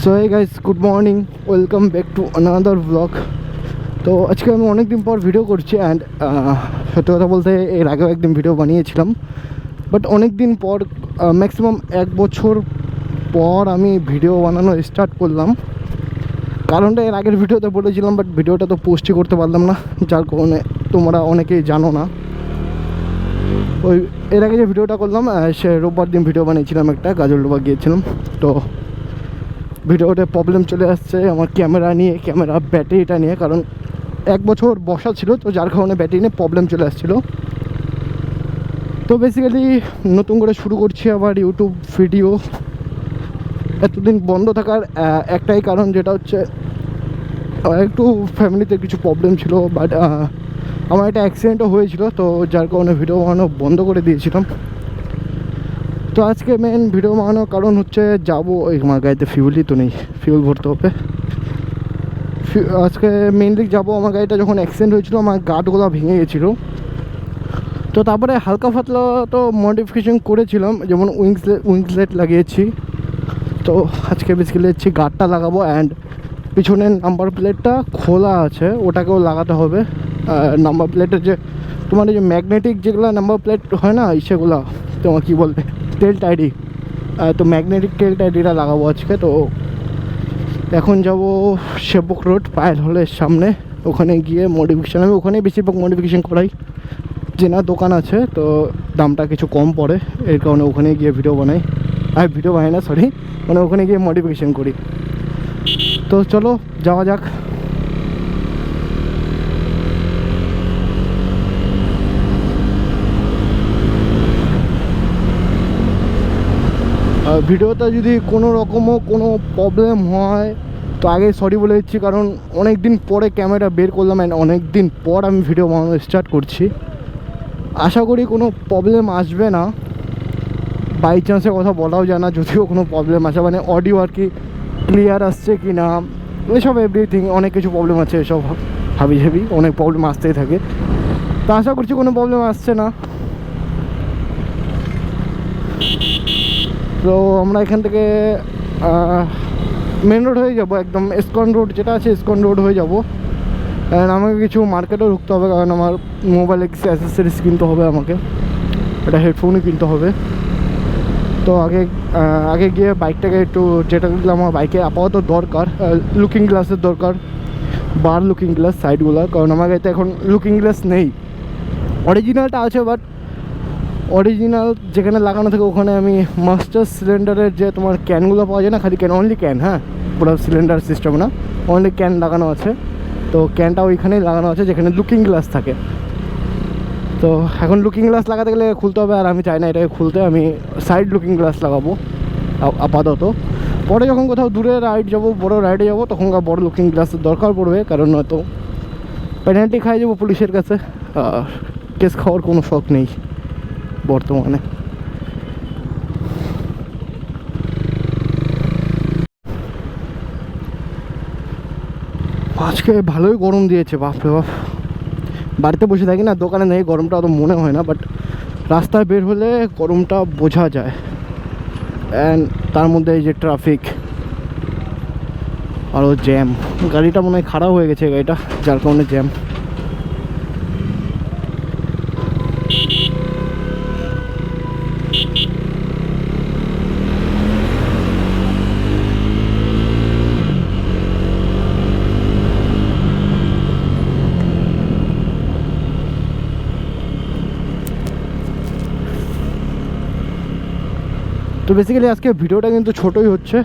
So hey guys, good morning, welcome back to another blog. তো আজকে আমি অনেক দিন পর ভিডিও করছি অ্যান্ড সত্যি কথা বলতে এর আগেও একদিন ভিডিও বানিয়েছিলাম, বাট অনেক দিন পর, ম্যাক্সিমাম 1 বছর পর আমি ভিডিও বানানো স্টার্ট করলাম। কারণটা এর আগের ভিডিওতে বলেছিলাম, বাট ভিডিওটা তো পোস্টই করতে পারলাম না, যার কারণে তোমরা অনেকেই জানো না। ওই এর আগে যে ভিডিওটা করলাম সে রোববার দিন ভিডিও বানিয়েছিলাম, একটা গাজলডোবা গিয়েছিলাম। তো ভিডিওতে প্রবলেম চলে আসছে আমার ক্যামেরা নিয়ে, ক্যামেরা ব্যাটারিটা নিয়ে, কারণ 1 বছর বসা ছিল, তো যার কারণে ব্যাটারি নিয়ে প্রবলেম চলে আসছিলো। তো বেসিক্যালি নতুন করে শুরু করছি আবার ইউটিউব ভিডিও। এতদিন বন্ধ থাকার একটাই কারণ, যেটা হচ্ছে একটু ফ্যামিলিতে কিছু প্রবলেম ছিল, বাট আমার একটা অ্যাক্সিডেন্টও হয়েছিল, তো যার কারণে ভিডিও বানানো বন্ধ করে দিয়েছিলাম। তো আজকে মেন ভিডিও বানানোর কারণ হচ্ছে যাবো, ওই আমার গাড়িতে ফিউলই তো নেই, ফিউল ভরতে হবে। আজকে মেনলি যাবো, আমার গাড়িটা যখন অ্যাক্সিডেন্ট হয়েছিল আমার গার্ডগুলো ভেঙে গেছিলো, তো তারপরে হালকা পাতলা তো মডিফিকেশন করেছিলাম, যেমন উইংসলেট লাগিয়েছি। তো আজকে বেসিক্যালি হচ্ছে গার্ডটা লাগাবো, অ্যান্ড পিছনের নাম্বার প্লেটটা খোলা আছে, ওটাকেও লাগাতে হবে। নাম্বার প্লেটের যে তোমার এই যে ম্যাগনেটিক যেগুলো নাম্বার প্লেট হয় না, সেগুলো তোমার কী বলবে, টেল টাইডি, তো ম্যাগনেটিক টেল টাইডিটা লাগাবো আজকে। তো এখন যাব সেবক রোড পায়েল হলের সামনে, ওখানে গিয়ে মডিফিকেশান, আমি ওখানেই বেশিরভাগ মডিফিকেশান করাই, চেনা দোকান আছে, তো দামটা কিছু কম পড়ে, এর কারণে ওখানে গিয়ে ভিডিও বানাই। আর ভিডিও বানাই না, সরি, মানে ওখানে গিয়ে মডিফিকেশান করি। তো চলো যাওয়া যাক। ভিডিওটা যদি কোনো রকমও কোনো প্রবলেম হয় তো আগে সরি বলে দিচ্ছি, কারণ অনেক দিন পরে ক্যামেরা বের করলাম অ্যান্ড অনেক দিন পর আমি ভিডিও বানানো স্টার্ট করছি। আশা করি কোনো প্রবলেম আসবে না, বাই চান্সের কথা বলাও যায় না, যদিও কোনো প্রবলেম আসে, মানে অডিও আর কি ক্লিয়ার আসছে কি না, এসব এভরিথিং অনেক কিছু প্রবলেম আছে, এসব হাবি হাবি অনেক প্রবলেম আসতেই থাকে। তো আশা করছি কোনো প্রবলেম আসছে না। তো আমরা এখান থেকে মেন রোড হয়ে যাব, একদম ইসকন রোড যেটা আছে, ইসকন রোড হয়ে যাব। অ্যান্ড আমাকে কিছু মার্কেটেও ঢুকতে হবে, কারণ আমার মোবাইলে কিছু অ্যাসেসরিজ কিনতে হবে, আমাকে একটা হেডফোনই কিনতে হবে। তো আগে গিয়ে বাইকটাকে একটু, যেটা আমার বাইকে আপাতত দরকার, লুকিং গ্লাসের দরকার, বার লুকিং গ্লাস সাইডগুলো, কারণ আমার গাড়িতে এখন লুকিং গ্লাস নেই। অরিজিনালটা আছে, বাট অরিজিনাল যেখানে লাগানো থাকে ওখানে আমি মাস্টার সিলিন্ডারের যে তোমার ক্যানগুলো পাওয়া যায় না, খালি ক্যান, অনলি ক্যান, হ্যাঁ, পুরো সিলিন্ডার সিস্টেম না, অনলি ক্যান লাগানো আছে। তো ক্যানটা ওইখানেই লাগানো আছে যেখানে লুকিং গ্লাস থাকে। তো এখন লুকিং গ্লাস লাগাতে গেলে খুলতে হবে, আর আমি চাই না এটাকে খুলতে, আমি সাইড লুকিং গ্লাস লাগাবো আপাতত। পরে যখন কোথাও দূরে রাইড যাবো, বড়ো রাইডে যাবো, তখনকার বড় লুকিং গ্লাসের দরকার পড়বে, কারণ নয়তো পেনাল্টি খাই যাবো পুলিশের কাছে। কেস খাওয়ার কোনো শখ নেই বর্তমানে। আজকে ভালোই গরম দিয়েছে, বাপরে বাপ। বাড়িতে বসে থাকি না, দোকানে নেই, গরমটা অত মনে হয় না, বাট রাস্তায় বের হলে গরমটা বোঝা যায়। অ্যান্ড তার মধ্যে এই যে ট্রাফিক, আরও জ্যাম, গাড়িটা মনে হয় খারাপ হয়ে গেছে গাড়িটা, যার কারণে জ্যাম। তো বেসিক্যালি আজকে ভিডিওটা কিন্তু ছোটোই হচ্ছে,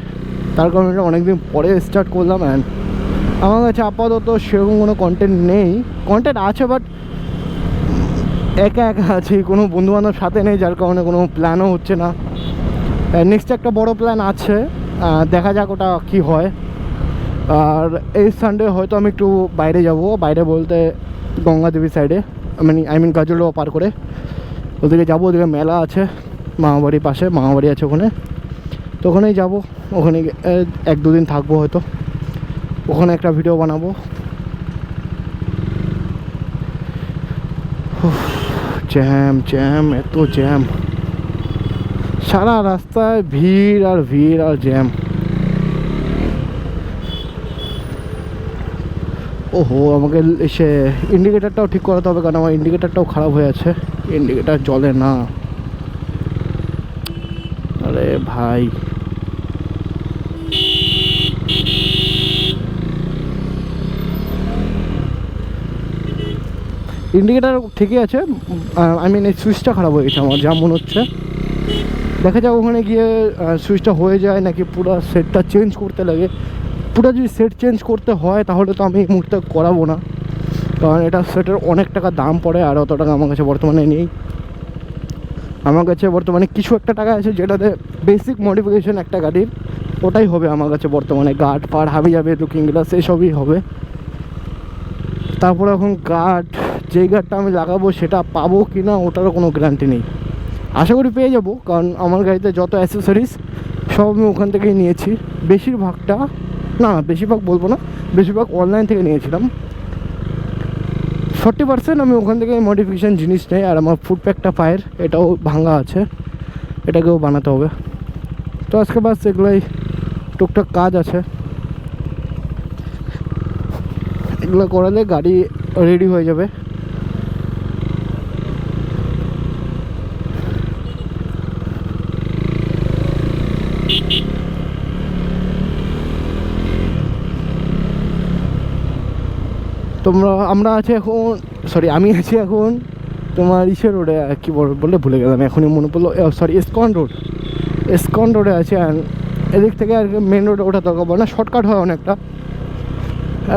তার কারণে অনেকদিন পরে স্টার্ট করলাম। অ্যান্ড আমার কাছে আপাতত সেরকম কোনো কন্টেন্ট নেই, কন্টেন্ট আছে বাট একা একা আছে, কোনো বন্ধুবান্ধব সাথে নেই, যার কারণে কোনো প্ল্যানও হচ্ছে না। নেক্সট একটা বড় প্ল্যান আছে, দেখা যাক ওটা কী হয়। আর এই সানডে হয়তো আমি একটু বাইরে যাব, বাইরে বলতে গঙ্গাদেবী সাইডে, আই মিন গাজলডোবা পার করে ওদিকে যাবো। ওদিকে মেলা আছে, মামাবাড়ির পাশে মামাবাড়ি আছে ওখানে, তো ওখানেই যাবো। ওখানে 1-2 দিন থাকবো হয়তো, ওখানে একটা ভিডিও বানাবো। জ্যাম জ্যাম, এত জ্যাম, সারা রাস্তায় ভিড় আর ভিড় আর জ্যাম। ওহো, আমাকে এসে ইন্ডিকেটারটাও ঠিক করাতে হবে, কারণ আমার ইন্ডিকেটারটাও খারাপ হয়ে আছে, ইন্ডিকেটার জ্বলে না। আরে ভাই, ইন্ডিকেটার ঠিকই আছে, আই মিন এই সুইচটা খারাপ হয়ে গেছে আমার যা মনে হচ্ছে। দেখা যাক ওখানে গিয়ে সুইচটা হয়ে যায় নাকি পুরো সেটটা চেঞ্জ করতে লাগে। পুরো যদি সেট চেঞ্জ করতে হয় তাহলে তো আমি এই মুহূর্তে করাবো না, কারণ এটা সেটের অনেক টাকা দাম পড়ে, আর অত টাকা আমার কাছে বর্তমানে নেই। আমার কাছে বর্তমানে কিছু একটা টাকা আছে যেটাতে বেসিক মডিফিকেশন একটা গাড়ির, ওটাই হবে আমার কাছে বর্তমানে। গার্ড ফার হাবি যাবে, লুকিং গ্লাস এসবই হবে। তারপরে এখন গার্ড, যেই গার্ডটা আমি লাগাবো সেটা পাবো কি না ওটারও কোনো গ্যারান্টি নেই। আশা করি পেয়ে যাবো, কারণ আমার গাড়িতে যত অ্যাসেসরিজ সব আমি ওখান থেকেই নিয়েছি। বেশিরভাগটা না, বেশিরভাগ বলবো না, বেশিরভাগ অনলাইন থেকে নিয়েছিলাম। 40% আমি ওখান থেকে মডিফিকেশান জিনিস নেই। আর আমার ফুড প্যাকটা পায়ের এটাও ভাঙা আছে, এটাকেও বানাতে হবে। তো আজকে বাস এগুলোই টুকটাক কাজ আছে, এগুলো করালে গাড়ি রেডি হয়ে যাবে। আমরা আছি এখন, আমি আছি এখন তোমার ইসের রোডে, কী বলে ভুলে গেলাম, এখনই মনে পড়লো, এসকন রোডে আছে। আর এদিক থেকে আর মেন রোডে ওঠা দরকার পড়ে না, শর্টকাট হয় অনেকটা।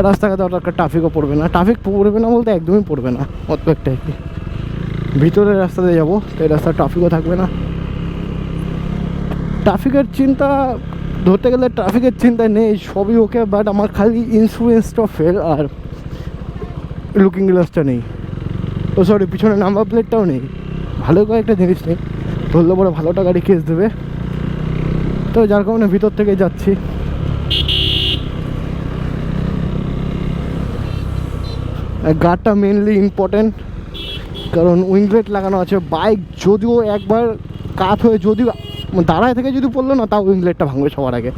রাস্তাঘাটে ওটা একটা ট্রাফিকও পড়বে না, বলতে একদমই পড়বে না, অত একটা কি ভিতরের রাস্তাতে যাবো, তো এই রাস্তায় ট্রাফিকও থাকবে না। ট্রাফিকের চিন্তা ধরতে গেলে ট্রাফিকের চিন্তা নেই, সবই ওকে, বাট আমার খালি ইন্স্যুরেন্সটা ফেল আর লুকিং গ্লাসটা নেই, পিছনে নাম্বার প্লেটটাও নেই। ভালো কয়েকটা জিনিস নেই, ধরলে পরে ভালোটা গাড়ি কেস দেবে। তো যার কারণে ভিতর থেকে যাচ্ছি। গাড়িটা মেনলি ইম্পর্টেন্ট, কারণ উইংলেট লাগানো আছে। বাইক যদিও একবার কাত হয়ে যদিও দাঁড়ায় থেকে যদি পড়লো না, তাও উইংলেটটা ভাঙবে সবার আগে,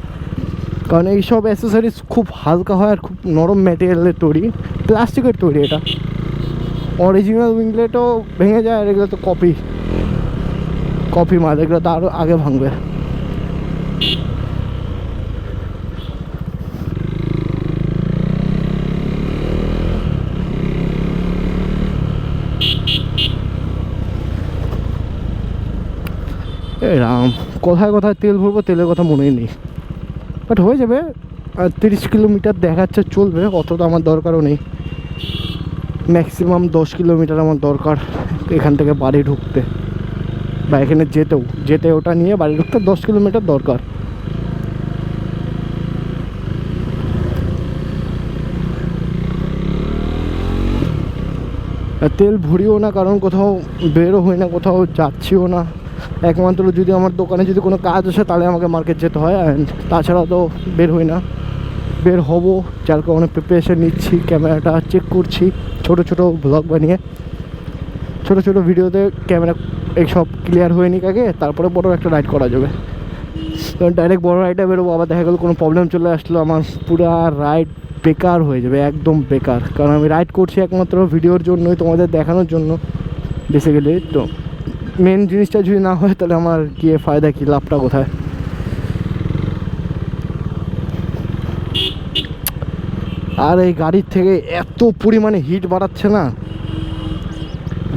কারণ এইসব অ্যাসেসরিজ খুব হালকা হয় আর খুব নরম ম্যাটেরিয়ালের তৈরি, প্লাস্টিকের তৈরি। এটা অরিজিনাল উইংলেটও ভেঙে যায়, আর এগুলো তো কপি মাল, এগুলো তো আরও আগে ভাঙবে। রাম, কোথায় কোথায় তেল ভরবো, তেলের কথা মনেই নেই, বাট হয়ে যাবে। আর 30 কিলোমিটার দেখাচ্ছে, চলবে, অত তো আমার দরকারও নেই। ম্যাক্সিমাম 10 কিলোমিটার আমার দরকার এখান থেকে বাড়ি ঢুকতে, বা এখানে যেতে ওটা নিয়ে বাড়ি ঢুকতে 10 কিলোমিটার দরকার। তেল ভরিও না, কারণ কোথাও বেরও হই না, কোথাও যাচ্ছিও না। একমাত্র যদি আমার দোকানে যদি কোনো কাজ আসে তাহলে আমাকে মার্কেট যেতে হয়, অ্যান্ড তাছাড়া তো বের হই না। বের হবো, যার কারণে প্রিপারেশন নিচ্ছি, ক্যামেরাটা চেক করছি, ছোট ছোট ব্লগ বানিয়ে ছোট ছোট ভিডিওতে ক্যামেরা এইসব ক্লিয়ার হয়ে নিক আগে, তারপরে বড় একটা রাইড করা যাবে। কারণ ডাইরেক্ট বড় রাইডে বেরোবো, আবার দেখা গেলো কোনো প্রবলেম চলে আসলো, আমার পুরো রাইড বেকার হয়ে যাবে, একদম বেকার। কারণ আমি রাইড করছি একমাত্র ভিডিওর জন্যই, তোমাদের দেখানোর জন্য বেসিক্যালি। তো মেন জিনিসটা যদি না হয় তাহলে আমার গিয়ে ফায়দা কী, লাভটা কোথায়? আর এই গাড়ির থেকে এত পরিমাণে হিট বাড়াচ্ছে না,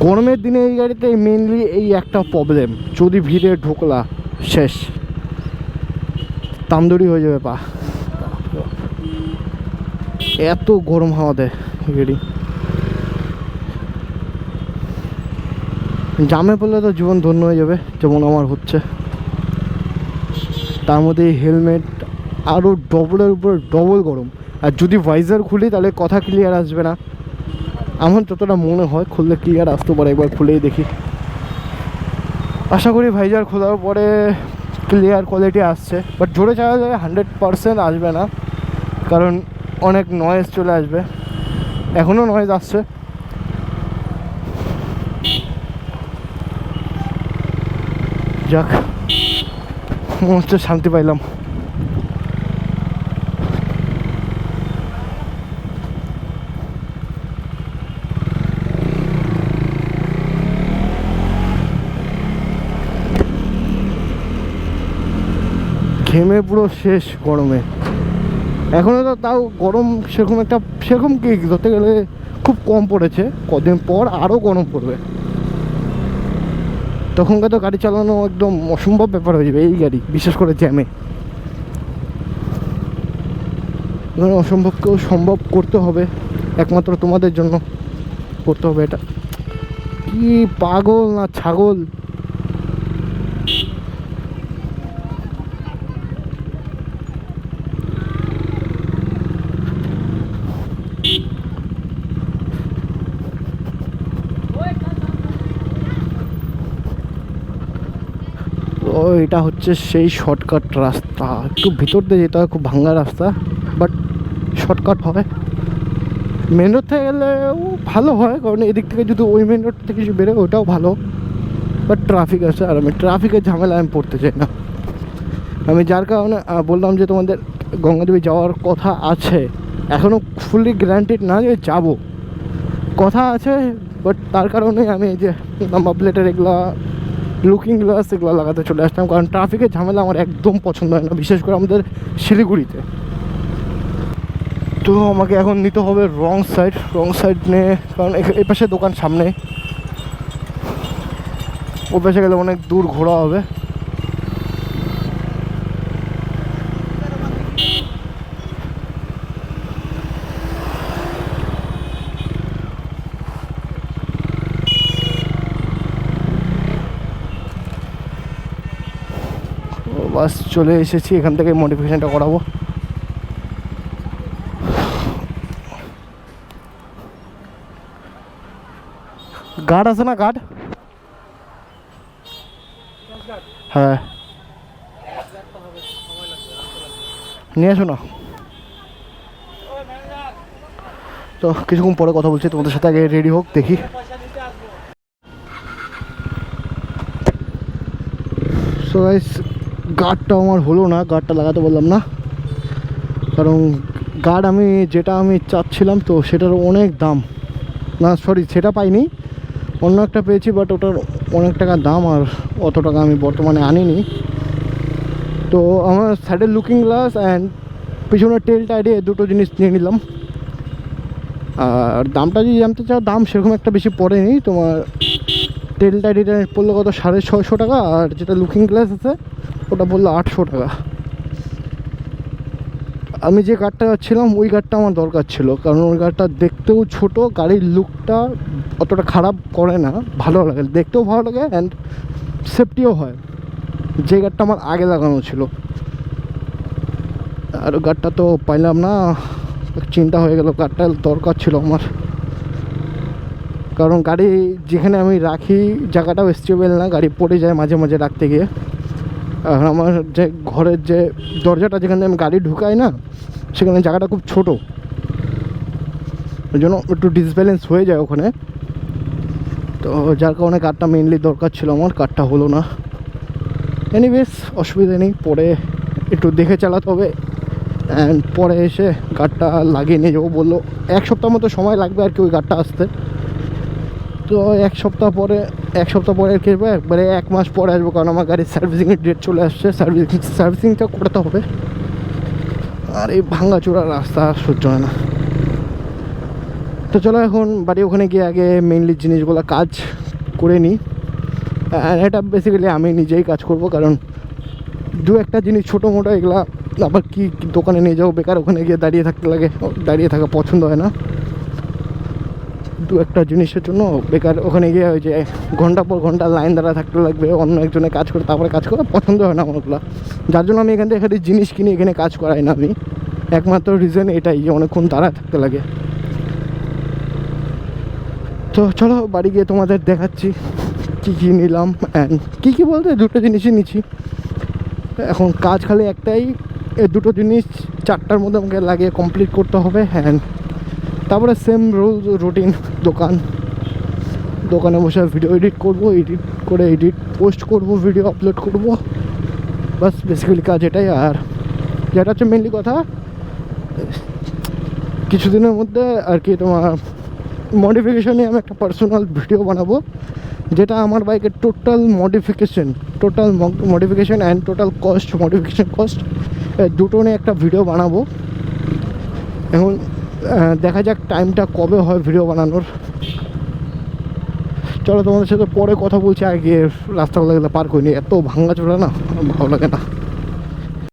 গরমের দিনে এই গাড়িতে মেনলি এই একটা প্রবলেম, যদি ভিড়ে ঢুকলা শেষ, তামদড়ি হয়ে যাবে পা, এত গরম হাওয়া দেয় গাড়ি। জামে পড়লে তো জীবন ধন্য হয়ে যাবে, যেমন আমার হচ্ছে। তার মধ্যে হেলমেট আরও ডবলের উপর ডবল গরম, আর যদি ভাইজার খুলি তাহলে কথা ক্লিয়ার আসবে না। আমার যতটা মনে হয় খুললে ক্লিয়ার আসতে পারে, একবার খুলেই দেখি। আশা করি ভাইজার খোলার পরে ক্লিয়ার কোয়ালিটি আসছে, বাট জোরে চালালে 100% আসবে না, কারণ অনেক নয়েজ চলে আসবে, এখনও নয়েজ আসছে। যাক, মনে হচ্ছে শান্তি পাইলাম। ঘেমে পুরো শেষ গরমে। এখনও তো তাও গরম সেরকম কি ধরতে গেলে খুব কম পড়েছে, কদিন পর আরও গরম পড়বে। তখনকার তো গাড়ি চালানো একদম অসম্ভব ব্যাপার হয়ে যাবে, এই গাড়ি বিশেষ করে জ্যামে। অসম্ভবকেও সম্ভব করতে হবে, একমাত্র তোমাদের জন্য করতে হবে এটা। কি পাগল না ছাগল! তো এটা হচ্ছে সেই শর্টকাট রাস্তা, একটু ভিতর দিয়ে যেতে হয়, খুব ভাঙা রাস্তা, বাট শর্টকাট হয়। মেন রোড থেকে গেলেও ভালো হয়, কারণ এদিক থেকে যদি ওই মেন রোড থেকে কিছু বেরোয় ওটাও ভালো, বাট ট্রাফিক আছে, আর আমি ট্রাফিকের ঝামেলা আমি পড়তে চাই না। আমি যার কারণে বললাম যে তোমাদের গঙ্গাদেবী যাওয়ার কথা আছে, এখনও ফুললি গ্যারান্টেড না যে যাব, কথা আছে, বাট তার কারণে আমি এই যে নাম্বার প্লেটের এগুলা লুকিং গ্লাস এগুলো লাগাতে চলে আসলাম, কারণ ট্রাফিকের ঝামেলা আমার একদম পছন্দ হয় না, বিশেষ করে আমাদের শিলিগুড়িতে। তো আমাকে এখন নিতে হবে রং সাইড নিয়ে, কারণ এই পাশে দোকান সামনে, ও পাশে গেলে অনেক দূর ঘোরা হবে। বাস চলে এসেছি, এখান থেকে মডিফিকেশনটা করাবো। গার্ড আছে না? গার্ড, হ্যাঁ নিয়ে আসো না। তো কিছুক্ষণ পরে কথা বলছি তোমাদের সাথে, আগে রেডি হোক দেখি। সো গাইস, গার্ডটা আমার হলো না, গার্ডটা লাগাতে বললাম না, কারণ গার্ড যেটা আমি চাচ্ছিলাম তো সেটার অনেক দাম। না সরি, সেটা পাইনি, অন্য একটা পেয়েছি, বাট ওটার অনেক টাকা দাম, আর অত টাকা আমি বর্তমানে আনিনি। তো আমার সাইডের লুকিং গ্লাস অ্যান্ড পিছনের টেল টাইডে দুটো জিনিস নিয়ে নিলাম। আর দামটা যদি জানতে চাও, দাম সেরকম একটা বেশি পড়েনি। তোমার টেল টাইডিটা পড়লো কত, 650 টাকা, আর যেটা লুকিং গ্লাস আছে ওটা বললো 800 টাকা। আমি যে গাড়িটা যাচ্ছিলাম ওই গাড়িটা আমার দরকার ছিল, কারণ ওই গাড়িটা দেখতেও ছোট, গাড়ির লুকটা অতটা খারাপ করে না, ভালো লাগে, দেখতেও ভালো লাগে অ্যান্ড সেফটিও হয়, যে গাড়িটা আমার আগে লাগানো ছিল। আর গাড়িটা তো পাইলাম না, চিন্তা হয়ে গেল, গাড়িটা দরকার ছিল আমার, কারণ গাড়ি যেখানে আমি রাখি জায়গাটাও স্টেবল না, গাড়ি পড়ে যায় মাঝে মাঝে রাখতে গিয়ে। আর আমার যে ঘরের যে দরজাটা যেখানে আমি গাড়ি ঢুকাই না, সেখানে জায়গাটা খুব ছোটো, ওই জন্য একটু ডিসব্যালেন্স হয়ে যায় ওখানে। তো যার কারণে কারটা মেনলি দরকার ছিল আমার, কারটা হলো না। এনিওয়েজ অসুবিধা নেই, পরে একটু দেখে চালাতে হবে, অ্যান্ড পরে এসে কারটা লাগিয়ে নিয়ে যাবো। বললো 1 সপ্তাহ মতো সময় লাগবে আর কি ওই কারটা আসতে। তো 1 সপ্তাহ পরে আর কি একবারে 1 মাস পরে আসবো, কারণ আমার গাড়ির সার্ভিসিংয়ের ডেট চলে আসছে, সার্ভিসিংটা করতে হবে। আর এই ভাঙাচোরা রাস্তা সহ্য হয় না। তো চলো এখন বাড়ি ওখানে গিয়ে আগে মেইনলি জিনিসগুলো কাজ করে নিই। এটা বেসিক্যালি আমি নিজেই কাজ করব, কারণ দু একটা জিনিস ছোটো মোটো এগুলা আবার কি দোকানে নিয়ে যাবো, বেকার ওখানে গিয়ে দাঁড়িয়ে থাকা পছন্দ হয় না। দু একটা জিনিসের জন্য বেকার ওখানে গিয়ে ওই যে ঘন্টা পর ঘন্টা লাইন দ্বারা থাকতে লাগবে, অন্য একজনে কাজ করে তারপরে কাজ করা পছন্দ হয় না আমারগুলো। যার জন্য আমি এখান থেকে এখানে জিনিস কিনে এখানে কাজ করাই না আমি, একমাত্র রিজন এটাই যে অনেকক্ষণ দাঁড়ায় থাকতে লাগে। তো চলো বাড়ি গিয়ে তোমাদের দেখাচ্ছি কী কী নিলাম, অ্যান্ড কী বলতে দুটো জিনিসই নিচ্ছি। এখন কাজ খালি একটাই, এই দুটো জিনিস 4টার মধ্যে আমাকে লাগিয়ে কমপ্লিট করতে হবে। অ্যান্ড তারপরে সেম রুটিন, দোকানে বসে ভিডিও এডিট পোস্ট করব, ভিডিও আপলোড করব, বাস বেসিক্যালি কাজ এটাই। আর যেটা হচ্ছে মেনলি কথা, কিছুদিনের মধ্যে আর কি তোমার মডিফিকেশনে আমি একটা পার্সোনাল ভিডিও বানাবো, যেটা আমার বাইকের total modification and total modification cost দুটো নিয়ে একটা ভিডিও বানাবো। এখন দেখা যাক টাইমটা কবে হয় ভিডিও বানানোর। চলো তোমাদের সাথে পরে কথা বলছি, আগে রাস্তাগুলো পার করিনি, এত ভাঙা চোরা না ভালো লাগে না।